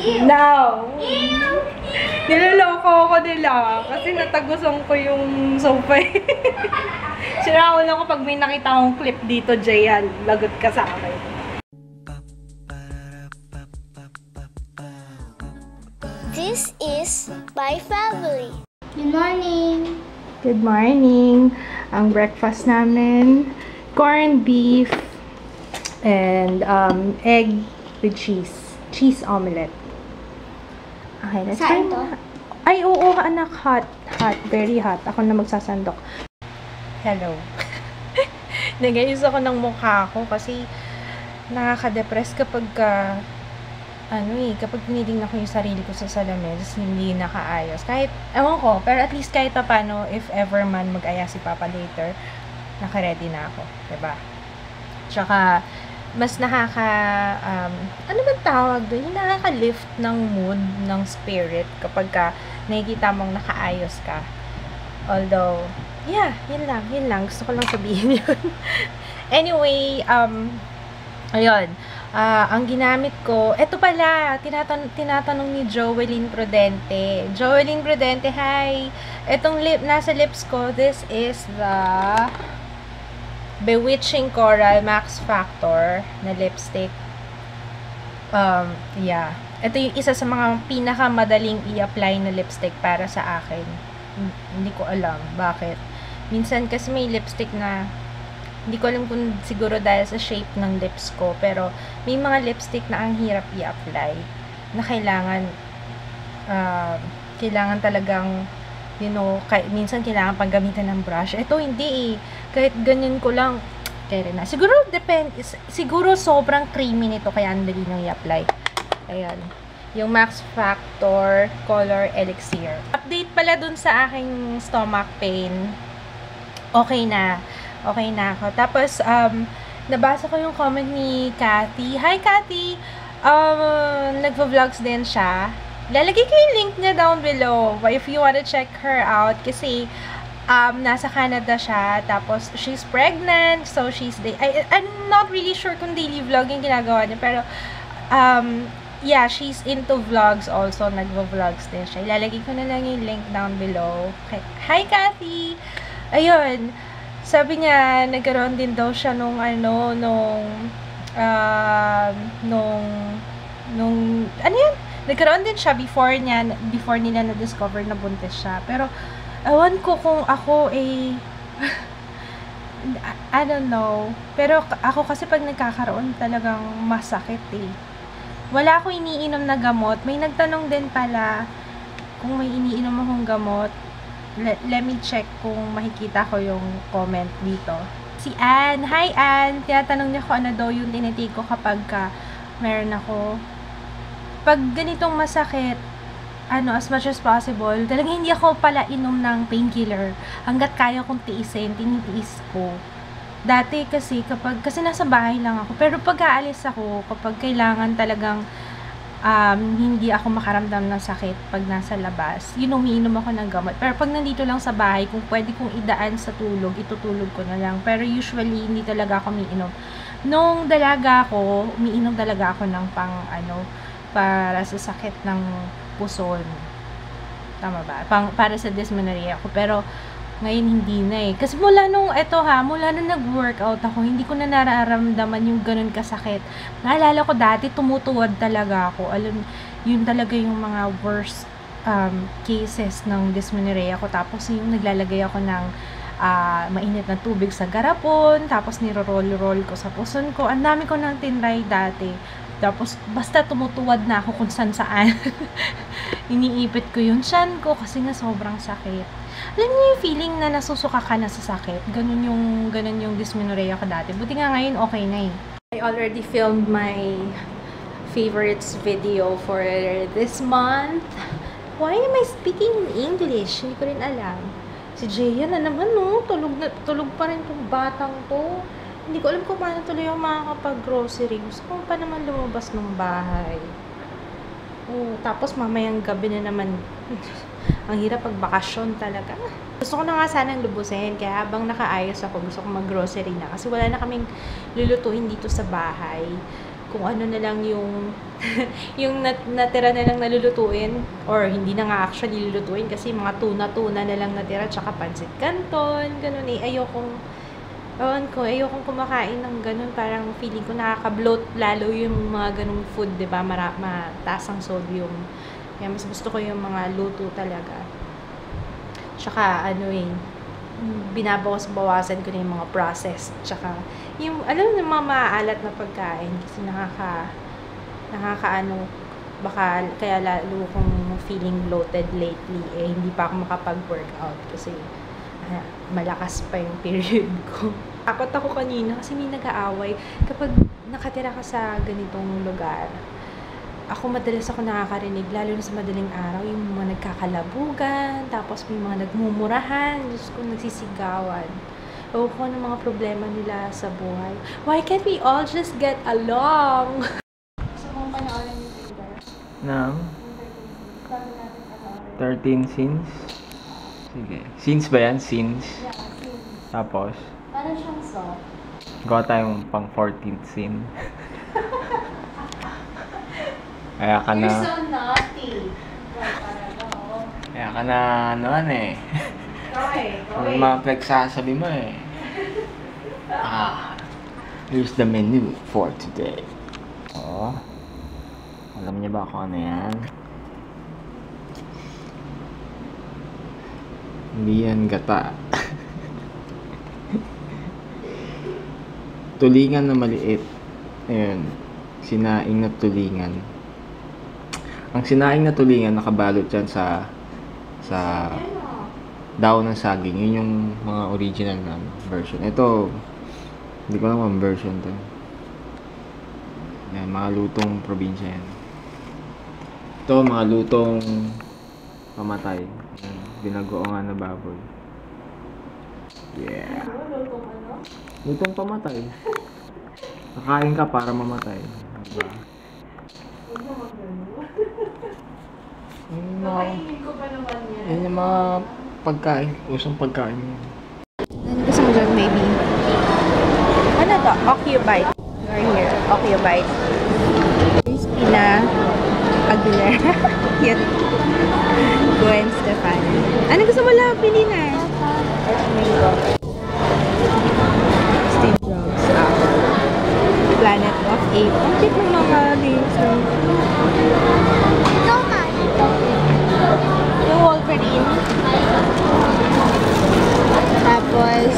Now! Niloloko ako nila kasi natagusan ko yung sofa. Sira lang ko pag may nakita akong clip dito, Jayan. Lagot ka sa akin. This is my family. Good morning. Good morning. Ang breakfast namin, corned beef and egg with cheese. Cheese omelette. Okay, let's try Saan to? Ay, oo, anak. Hot. Hot. Very hot. Ako na magsasandok. Hello. Nagayos ako ng mukha ko kasi nakaka-depress kapag kapag tinitingnan ko yung sarili ko sa salamin, hindi nakaayos. Kahit, ewan ko, pero at least kahit pa paano, if ever man mag-aya si Papa later, naka-ready na ako. Diba? Tsaka, mas ano ba tawag doon? Yung nakaka-lift ng mood, ng spirit, kapag nakikita mong nakaayos ka. Although, yeah, yun lang. Gusto ko lang sabihin yun. Anyway, ayun. Ang ginamit ko, eto pala, tinatanong ni Joeline Prudente. Joeline Prudente, hi! Etong nasa lips ko, this is the Bewitching Coral Max Factor na lipstick. Yeah. Ito yung isa sa mga pinakamadaling i-apply na lipstick para sa akin. Hindi ko alam bakit. Minsan kasi may lipstick na hindi ko alam kung siguro dahil sa shape ng lips ko, pero may mga lipstick na ang hirap i-apply na kailangan talagang, minsan kailangan pang gamitan ng brush. Ito hindi eh. Kahit ganyan ko lang, kaya na. Siguro sobrang creamy nito, kaya ang dali nang i-apply. Ayan. Yung Max Factor Color Elixir. Update pala dun sa aking stomach pain. Okay na ako. Tapos, nabasa ko yung comment ni Cathy. Hi, Cathy! Nagvo-vlogs din siya. Lalagay ko yung link niya down below if you wanna check her out. Kasi, nasa Canada siya. Tapos, she's pregnant. So, I'm not really sure kung daily vlog yung ginagawa niya. Pero, yeah, she's into vlogs also. Nagvo-vlogs din siya. Ilalagay ko na lang yung link down below. Okay. Hi, Cathy! Ayun. Sabi niya, nagkaroon din daw siya nagkaroon din siya before nila na-discover na buntis siya. Pero, ewan ko kung ako I don't know. Pero, ako kasi pag nagkakaroon talagang masakit eh. Wala akong iniinom na gamot. May nagtanong din pala kung may iniinom akong gamot. Let me check kung makikita ko yung comment dito. Si Anne. Hi, Anne! Tinatanong niya kung ano daw yung tinitake ko kapag meron ako. Pag ganitong masakit, as much as possible, talagang hindi ako pala inom ng painkiller. Hanggat kaya kong tiisin, tinitiis ko. Dati kasi, kasi nasa bahay lang ako. Pero pag aalis ako, kapag kailangan talagang hindi ako makaramdam ng sakit pag nasa labas, umiinom ako ng gamot. Pero pag nandito lang sa bahay, kung pwede kong idaan sa tulog, itutulog ko na lang. Pero usually, hindi talaga ako umiinom. Nung dalaga ako, umiinom talaga ako ng para sa sakit ng puson. Tama ba? Para sa dysmenorrhea ako. Pero, ngayon hindi na eh. Kasi mula nung nag-workout ako, hindi ko na nararamdaman yung ganun kasakit. Naalala ko dati, tumutuwad talaga ako. Yun talaga yung mga worst cases ng dysmenorrhea ko. Tapos yung naglalagay ako ng mainit na tubig sa garapon, tapos niro-roll ko sa puson ko. Ang dami ko nang tinry dati. Tapos, basta tumutuwad na ako kung saan. Iniipit ko yung tiyan ko kasi nga sobrang sakit. Alam niyo yung feeling na nasusuka ka na sa sakit? Ganun yung dysmenorrhea ko dati. Buti nga ngayon okay na eh. I already filmed my favorites video for this month. Why am I speaking in English? Hindi ko rin alam. Si Jaya na naman, no? Tulog pa rin tong batang to. Hindi ko alam kung paano tuloy yung makakapag-grocery. Gusto ko pa naman lumabas ng bahay. Tapos mamayang gabi na naman. Ang hirap pag bakasyon talaga. Gusto ko na nga sanang lubusin. Kaya habang nakaayos ako, gusto ko mag-grocery na. Kasi wala na kaming lulutuin dito sa bahay. kung ano na lang yung yung natira na lang nalulutuin, or hindi na nga actually lulutuin kasi mga tuna na lang natira, tsaka pancit canton, ganun eh. Ayokong kumakain ng ganun. Parang feeling ko nakaka-bloat lalo yung mga ganung food, 'di ba? Mataas ang sodium. Kaya mas gusto ko yung mga luto talaga. Tsaka binabawas-bawasan ko na yung mga processed. Tsaka yung alam mo, mga maaalat na pagkain kasi baka kaya lalo kong feeling bloated lately, hindi pa ako makapag-workout kasi malakas pa yung period ko. Takot ako kanina kasi may nag-aaway. Kapag nakatira ka sa ganitong lugar, madalas ako nakakarinig, lalo na sa madaling araw, yung mga nagkakalabugan, tapos may mga nagmumurahan, Diyos ko, nagsisigawan. O kung ano mga problema nila sa buhay. Why can't we all just get along? Gusto kong panoorin yung trailer. Ng 13 scenes? Sige. Scenes ba yan? Scenes? Yeah, scenes. Tapos? Parang siyang soft. Gawa tayong pang 14th scene. Kaya ka na... You're so naughty. Kaya ka na Go mga pagsasabi mo eh. Here's the menu for today. Oh. Alam niyo ba kung ano yan? Hindi yan gata. Tulingan na maliit. Ayun. Sinaing na tulingan. Ang sinaing na tulingan nakabalot dyan sa daon ng saging. Yun yung mga original na version. Ito, hindi ko lang ang version to. Yan, mga lutong probinsya yan. Ito, mga lutong pamatay. Yan, binagoongan na baboy. Yeah. Lutong pamatay. Nakain ka para mamatay. Diba? Nakainin ko pa naman yan. Yan yung mga pagkain, usong pagkain. Ano gusto mo dyan, maybe? Ano to? Occupite. Right here. Occupite. Christina Aguilera. Cute. Gwen Stefani. Ano gusto mo lang? Pili na. Mango. Steve Jobs. Planet of Apes. Ang cute ng mga names. Yung Wolverine. Tapos,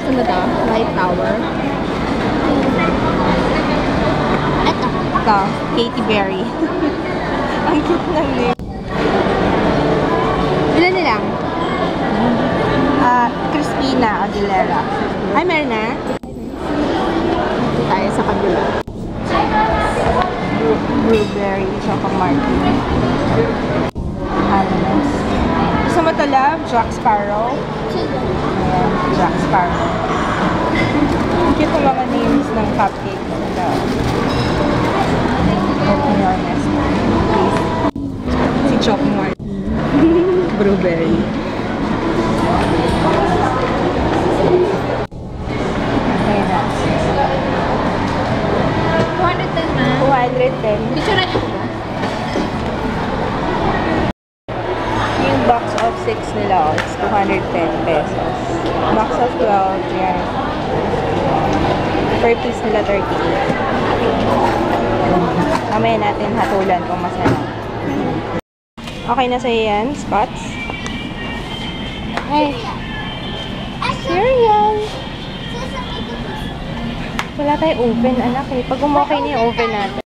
ano to? Light Tower. Ito, Katy Perry. Ang cute ng name. Ilan nilang? Christina Aguilera. Ay, meron na? Ito tayo sa kabila. Blueberry, chocolate martini. Ananas. Gusto mo ito, love? Jack Sparrow? Ayan, Jack Sparrow. Ang cute ng mga names ng cupcakes nila. Open your nest, please. Si chocolate martini. Blueberry. Ayan na. 210 na. 210. Picture na ito ba? Yung box of 6 nila, it's 210 pesos. Box of 12, yan. Per piece nila, 38. Mamaya natin hatulan kung masarap. Okay na sa'yo yan, Spots? Ay. Cereal. Wala tayong oven, anak eh. Pag umokay na yung oven natin.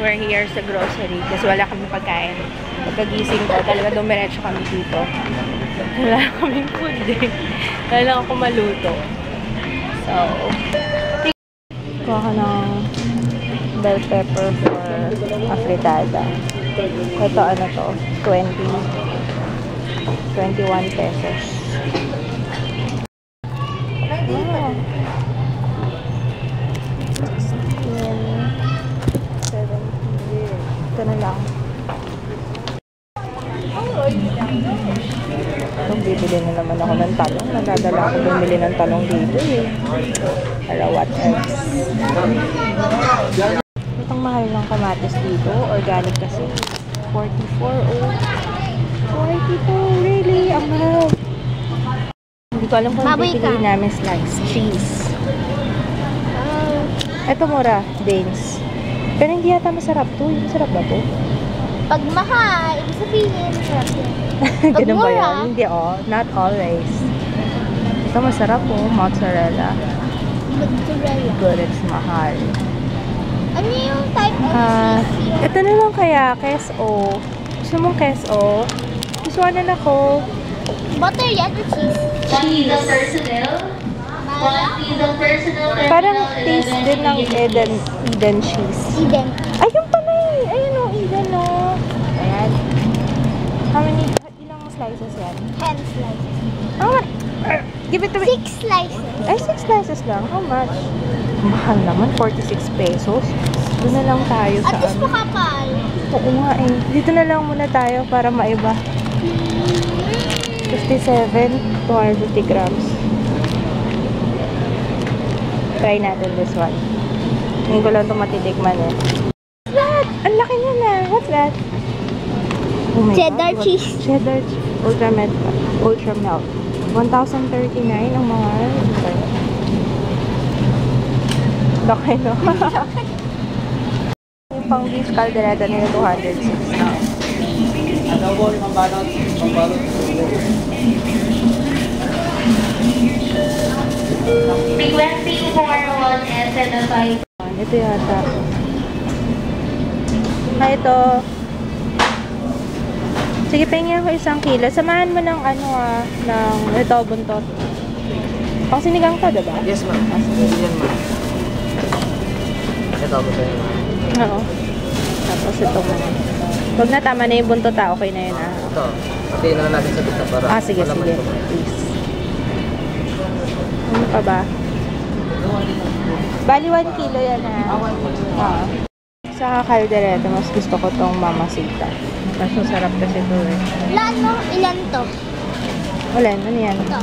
We're here sa grocery kasi wala kami pagkain. Pagkagising ko, talaga dumiretso kami dito. Wala kaming food eh. Wala lang ako maluto. So, kuha ka ng bell pepper for afritada. Ito ano to? 21 pesos. Wow. 17. Ito na lang. Ito bibili na naman ako ng talong. Nadadala ako bumili ng talong dito eh. Para what else? Itong mahal ng kamatis dito. Organic kasi. 44 oh. 42 really? Ang mahal. Hindi ko alam kung bibili namin slice. Cheese. Ito mura. Danes. Pero hindi yata masarap to. Masarap ba to? Pag mahal, ibig sabihin, masarap yun. Pag Ganun ba mura, yan? Hindi not always. Ito masarap po, mozzarella. mozzarella. Good, it's mahal. Ano yung type of cheese? Ito na lang kaya, queso. Gusto mong queso? Gustuanan ako. Butter yan or cheese? Cheese of personnel. One piece of personal terminal. Parang taste din ng Eden cheese. Eden. Ayun pala eh. Ayun o, Eden o. Ayan. How many, ilang slices yan? 10 slices. Oh, give it to me. 6 slices. Ay, 6 slices lang. How much? Mahal naman, 46 pesos. Doon na lang tayo sa At least makapal. Oo nga eh. Dito na lang muna tayo para maiba. 57, 250 grams. Try natin this one. Hindi ko lang ito matitikman eh. What's that? Ang laki niya na. What's that? Oh my Cheddar God. cheese. Cheddar cheese. Ultra melt. 1,039 ang mga. Laki no? Yung pang beef caldereta nila 206 na. Requesting for 1S and a 5. Ito yata. Ito. Sige, pahingin ako 1 kilo. Samahan mo ng ng ito, buntot. Pang sinigang to, diba? Yes, ma'am. Yan, ma'am. Ito ako sa'yo, ma'am. Oo. Tapos ito mo. Huwag na, tama na yung buntot okay na yun Ito. Patayin na lang natin sa gitna para sige, malaman sige. ko. Please. Ano pa ba? Bali 1 kilo yan Sa caldereta, mas gusto ko tong mamasita. Mas masarap kasi ito eh. Ilan to? Wala, ano yan? Ito.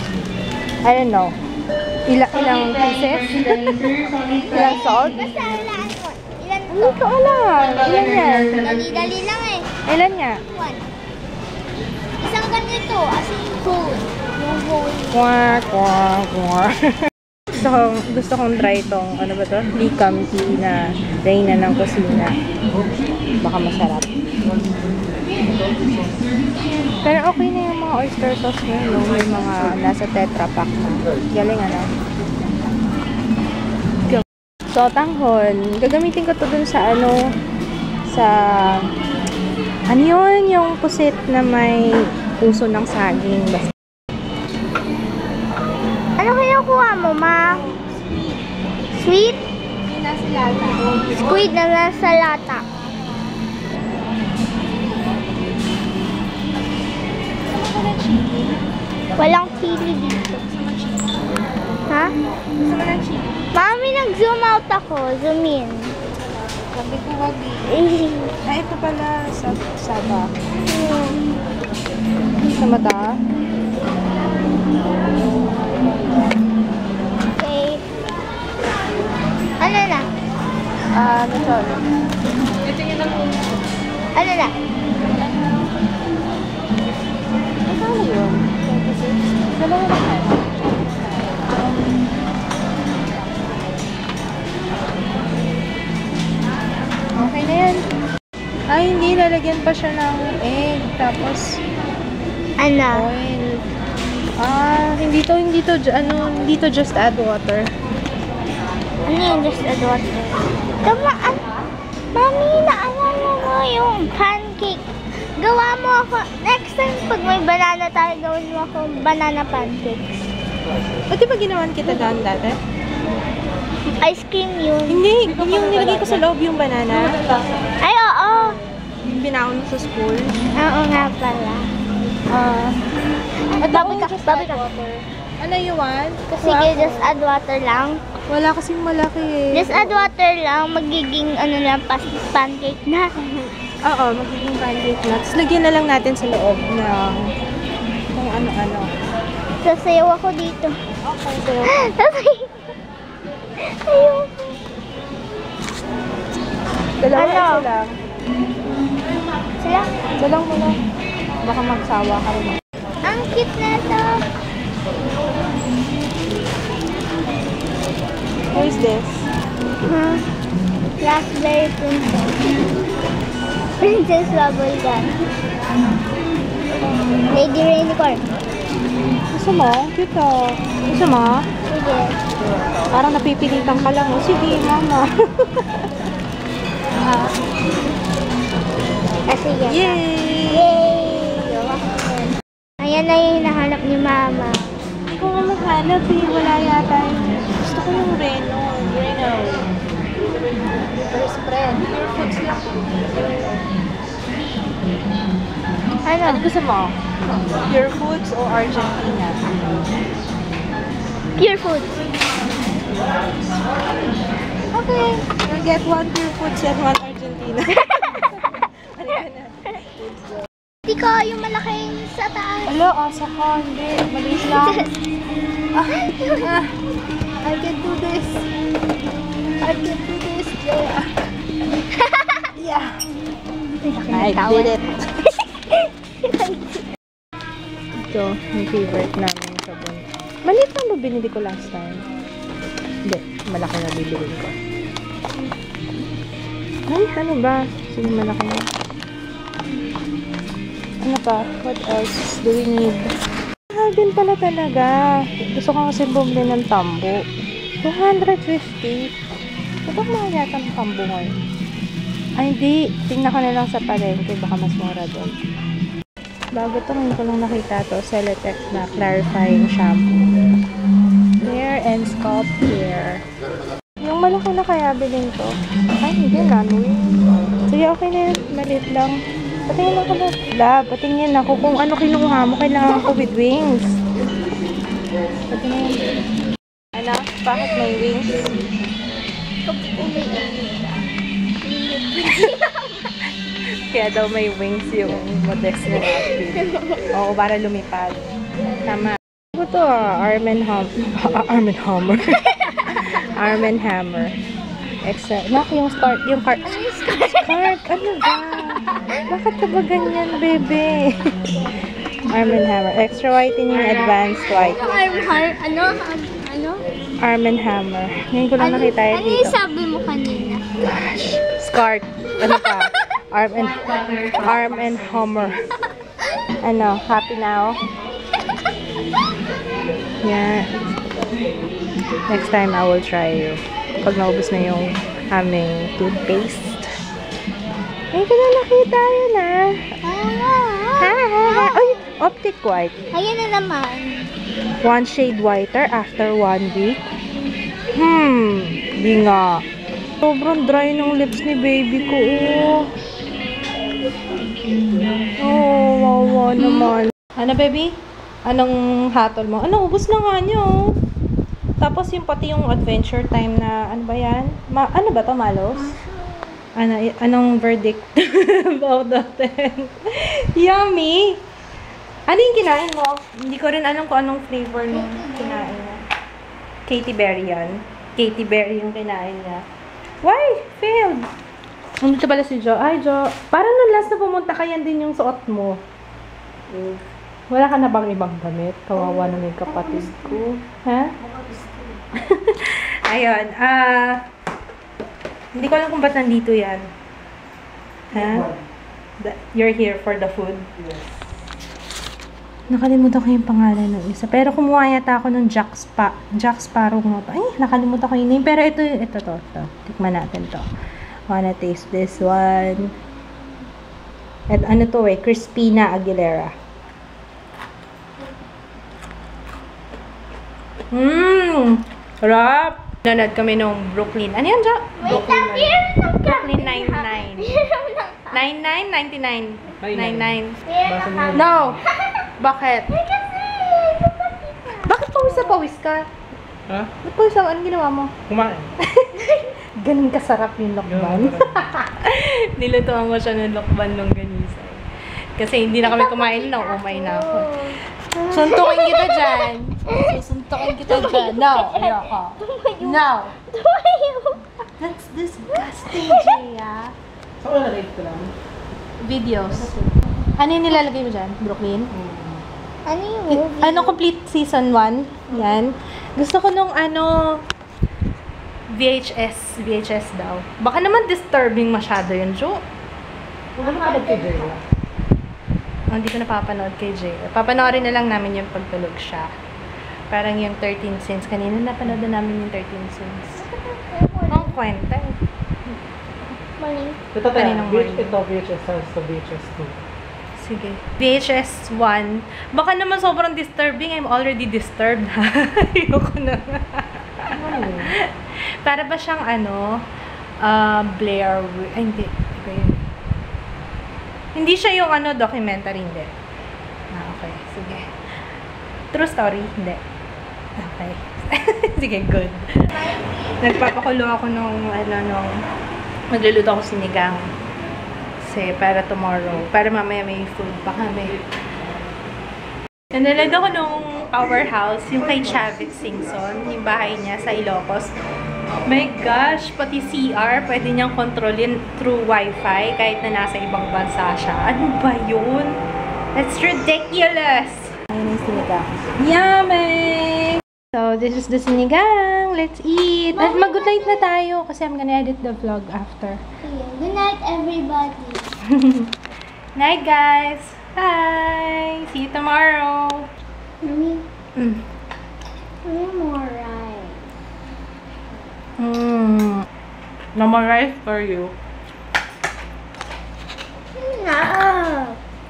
I don't know. Ilang pieces? Ilang salt? Basta ilan mo. Ilan to? Hindi ko alam. Ilan yan? Dali-dali lang eh. Ilan nga? 1. Isang ganito, as in whole. Yung whole. Kwak, kwak, kwak. Gusto kong try itong, ano ba to? Likam tea na reyna ng kusina. Baka masarap. Pero okay na yung mga oyster sauce na yun, no? May mga nasa tetra pack na. Galing So, tanghon. Gagamitin ko to dun sa ano yun? Yung pusit na may puso ng saging. Basta. Ano kaya kuha mo, ma? Sweet? Squid na nasa lata. Walang chili dito. Ha? Mami, nag-zoom out ako. Zoom in. Sabi ko wag ito pala saba. Sa mata. Okay. Ano na? Sorry. Ano na? Ano yun? 26. Dalawa na tayo. Okay na yan. Ay, hindi. Lalagyan pa siya ng egg. Tapos, Ano? oil. Hindi to just add water. Ano yung just add water? Mami, naalala mo yung pancake. Gawa mo ako. Next time, pag may banana tayo, gawin mo ako banana pancakes. Di ba ginawan kita doon dati? Ice cream yun. Hindi. Yung nilagay ko sa loob yung banana. Ay, oo. Yung binaon sa school. Oo nga pala. Babi ka. Ano you want? Sige, just add water lang. Wala kasing malaki eh. Just add water lang. Magiging pancake na. Oo, magiging pancake nuts. Lagyan na lang natin sa loob ng kung kung ano-ano. Sasayaw ako dito. Okay, so, Sasayaw. Ayoko. dalawa Ano? isa lang. Sila. Isa lang muna. Baka magsawa ka rin. Ang cute na to. Who is this? Raspberry Princess. Princess Bubblegum. Lady Rainicorn. Gusto mo? Cute oh. Gusto mo? Sige. Parang napipilitan ka lang. Oh, sige, mama. Sige. Yay! Yay! Ayan na yung hinahanap ni Mama. Hindi ko nga maghanap eh. Wala yata yung... Gusto ko yung Reno. Reno. First spread. Pure foods lang. Ano? Ano gusto mo? Pure foods o Argentina? Pure food. Okay. You'll get one pure foods and one Argentina. Halika na. Hindi ko yung malaking sa taas. Alo, asa ka. Hindi. Maliit lang. I can do this. I can do this. Yeah. I did it. Ito, yung favorite namin sabon. Maliit lang ba binili ko last time? Hindi, malaki na bibili ko. Ay, ano ba? Sige, malaki na. Ano pa? What else do we need? Mahal din pala talaga. Gusto ko kasi bumili ng tambo. 250. Ito mahal yata ng tambo ngayon. Ay, hindi. Tingnan ko na lang sa palengke. Baka mas mura doon. Bago ito, ngayon ko lang nakita to. Celotex na clarifying shampoo. Hair and scalp care. Yung malaki na kaya bilhin ko. Ay, hindi na. Sige, okay na yun. Maliit lang. Patingin ako na. Patingin ako kung ano kinuha mo. Kailangan ko with wings. Patingin. Ano? Bakit may wings? Kaya daw may wings yung modest na outfit. Oo, para lumipad. Tama. Ano to Arm & Hammer. Arm & Hammer. Extra. Nak, yung start, yung cart. Scarf. Ano ba? Bakit ka ba ganyan, bebe? Arm & Hammer. Extra whitening, advanced white. Ano? Arm & Hammer. Ngayon ko lang nakita yun Ano dito. yung sabi mo kanina? Scarf. Ano pa? Arm & Hammer. Ano? Happy now? Yeah. Next time, I will try you. Pag naubos na yung aming toothpaste. Ngayon ko na nakita yun ah. Ay, optic white. Ayan na naman. One shade whiter after 1 week. Di nga. Sobrang dry ng lips ni baby ko. Wawa naman. Ano, baby? Anong hatol mo? Ano, ubos na nga niyo. Tapos yung pati yung adventure time na, ano ba yan? Ano ba to, Malos? Anong verdict? About the 10. Yummy! Ano yung kinain mo? Hindi ko rin alam kung anong flavor nung kinain niya. Katy Berry yan. Katy Berry yung kinain niya. Why? Failed! Nandito pala si Jo. Ay, Jo. Parang nung last na pumunta ka, yan din yung suot mo. Wala ka na bang ibang damit? Kawawa na may kapatid ko. Ha? Ayun. Hindi ko alam kung ba't nandito yan. Ha? You're here for the food? Yes. Nakalimutan ko yung pangalan ng isa. Pero kumuha yata ako ng Jack Sparrow nga pa. Ay, nakalimutan ko yung name. Pero ito. Tikman natin to. Wanna taste this one. At ano to Crispina Aguilera. Sarap! Nanood kami nung Brooklyn. Ano yan, Jo? Brooklyn 99. 99? 99. No! Bakit? Bakit pawis ka? Ha? Ba't pawis ka? Anong ginawa mo? Kumain. Ganun kasarap yung lokban. Nilutuan mo siya ng lokban nung ganisa. Kasi hindi na kami kumain na, umay na ako. Suntukin kita dyan. Susuntukin kita dyan. No, ayoko. No. That's disgusting, Jaya. Saan ko na-rate ko lang? Videos. Ano yung nilalagay mo dyan? Brooklyn? Ano yung movie? Ano, complete season 1? Yan. Gusto ko nung VHS daw. Baka naman disturbing masyado yun, Jo. Ano ka kay Jay? Oh, hindi ko napapanood kay Jay. Papanoorin na lang namin yung pagtulog siya. Parang yung 13 Sins. Kanina napanood na namin yung 13 Sins. Ang kwenta eh. Maling. Ito tayo, Kaninang morning. ito VHS sa VHS 2. Sige. VHS 1. Baka naman sobrang disturbing. I'm already disturbed. Ayoko na. Para ba siyang Blair Witch. Ay, hindi. Iba yun. Hindi siya yung documentary. Hindi. Okay. Sige. True story? Hindi. Okay. Sige, good. Nagpapakulo ako nung magluluto ako sinigang. Kasi para tomorrow. Para mamaya may food pa kami. Nanonood ako nung Powerhouse, yung kay Chavit Singson, yung bahay niya sa Ilocos. My gosh, pati CR, pwede niyang kontrolin through Wi-Fi kahit na nasa ibang bansa siya. Ano ba yun? That's ridiculous! Ayun yung sinigang. Yummy! So, this is the sinigang. Let's eat! At mag-good night na tayo kasi I'm gonna edit the vlog after. Good night, everybody. Night, guys! Bye! See you tomorrow! Mommy, Mm. more right. Memorize for you. No.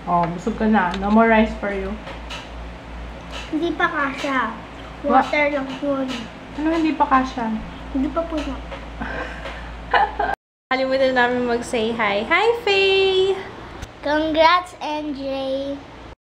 Oh, busog ka na. Memorize for you. Hindi pa kasha. Water lang yun. Ano hindi pa kasha? Hindi pa puno. Kalimutan namin mag-say hi. Hi, Faye! Congrats, NJ.